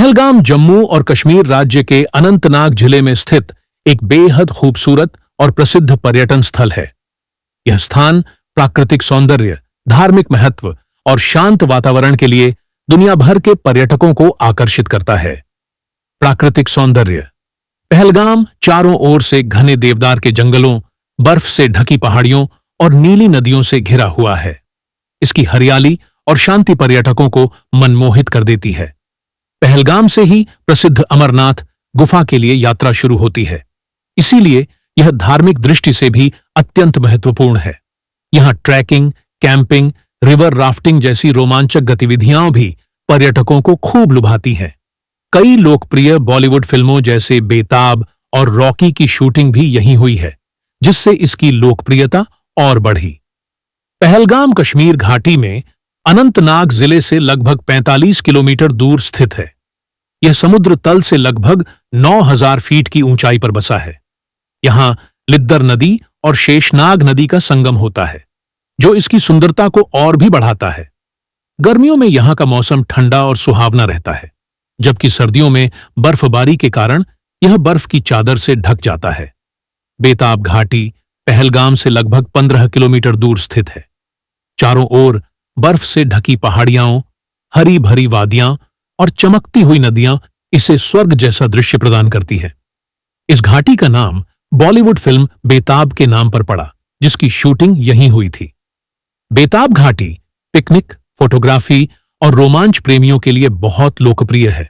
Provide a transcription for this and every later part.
पहलगाम जम्मू और कश्मीर राज्य के अनंतनाग जिले में स्थित एक बेहद खूबसूरत और प्रसिद्ध पर्यटन स्थल है। यह स्थान प्राकृतिक सौंदर्य, धार्मिक महत्व और शांत वातावरण के लिए दुनिया भर के पर्यटकों को आकर्षित करता है। प्राकृतिक सौंदर्य। पहलगाम चारों ओर से घने देवदार के जंगलों, बर्फ से ढकी पहाड़ियों और नीली नदियों से घिरा हुआ है। इसकी हरियाली और शांति पर्यटकों को मनमोहित कर देती है। पहलगाम से ही प्रसिद्ध अमरनाथ गुफा के लिए यात्रा शुरू होती है, इसीलिए यह धार्मिक दृष्टि से भी अत्यंत महत्वपूर्ण है। यहां ट्रैकिंग, कैंपिंग, रिवर राफ्टिंग जैसी रोमांचक गतिविधियां भी पर्यटकों को खूब लुभाती हैं। कई लोकप्रिय बॉलीवुड फिल्मों जैसे बेताब और रॉकी की शूटिंग भी यहीं हुई है, जिससे इसकी लोकप्रियता और बढ़ी। पहलगाम कश्मीर घाटी में अनंतनाग जिले से लगभग 45 किलोमीटर दूर स्थित है। यह समुद्र तल से लगभग 9,000 फीट की ऊंचाई पर बसा है। यहां लिद्दर नदी और शेषनाग नदी का संगम होता है, जो इसकी सुंदरता को और भी बढ़ाता है। गर्मियों में यहां का मौसम ठंडा और सुहावना रहता है, जबकि सर्दियों में बर्फबारी के कारण यह बर्फ की चादर से ढक जाता है। बेताब घाटी पहलगाम से लगभग 15 किलोमीटर दूर स्थित है। चारों ओर बर्फ से ढकी पहाड़ियां, हरी भरी वादियां और चमकती हुई नदियां इसे स्वर्ग जैसा दृश्य प्रदान करती है। इस घाटी का नाम बॉलीवुड फिल्म बेताब के नाम पर पड़ा, जिसकी शूटिंग यहीं हुई थी। बेताब घाटी पिकनिक, फोटोग्राफी और रोमांच प्रेमियों के लिए बहुत लोकप्रिय है।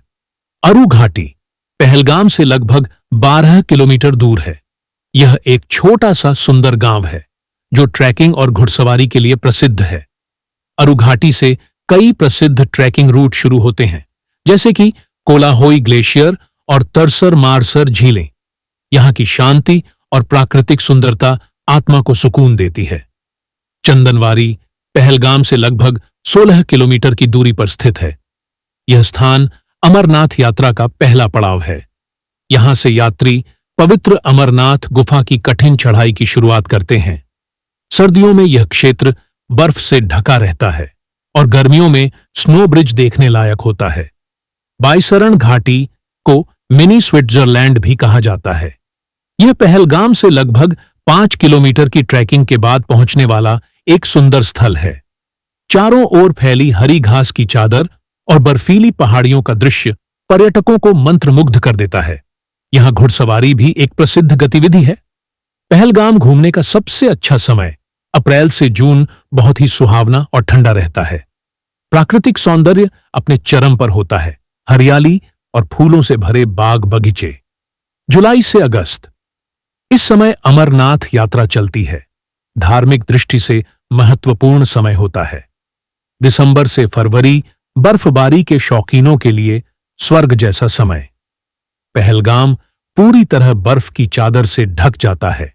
अरू घाटी पहलगाम से लगभग 12 किलोमीटर दूर है। यह एक छोटा सा सुंदर गांव है, जो ट्रैकिंग और घुड़सवारी के लिए प्रसिद्ध है। अरू घाटी से कई प्रसिद्ध ट्रैकिंग रूट शुरू होते हैं, जैसे कि कोलाहोई ग्लेशियर और तरसर मारसर झीलें। यहां की शांति और प्राकृतिक सुंदरता आत्मा को सुकून देती है। चंदनवारी पहलगाम से लगभग 16 किलोमीटर की दूरी पर स्थित है। यह स्थान अमरनाथ यात्रा का पहला पड़ाव है। यहां से यात्री पवित्र अमरनाथ गुफा की कठिन चढ़ाई की शुरुआत करते हैं। सर्दियों में यह क्षेत्र बर्फ से ढका रहता है और गर्मियों में स्नो ब्रिज देखने लायक होता है। बाइसरण घाटी को मिनी स्विट्जरलैंड भी कहा जाता है। यह पहलगाम से लगभग 5 किलोमीटर की ट्रैकिंग के बाद पहुंचने वाला एक सुंदर स्थल है। चारों ओर फैली हरी घास की चादर और बर्फीली पहाड़ियों का दृश्य पर्यटकों को मंत्रमुग्ध कर देता है। यहां घुड़सवारी भी एक प्रसिद्ध गतिविधि है। पहलगाम घूमने का सबसे अच्छा समय अप्रैल से जून बहुत ही सुहावना और ठंडा रहता है। प्राकृतिक सौंदर्य अपने चरम पर होता है। हरियाली और फूलों से भरे बाग बगीचे। जुलाई से अगस्त इस समय अमरनाथ यात्रा चलती है। धार्मिक दृष्टि से महत्वपूर्ण समय होता है। दिसंबर से फरवरी बर्फबारी के शौकीनों के लिए स्वर्ग जैसा समय। पहलगाम पूरी तरह बर्फ की चादर से ढक जाता है।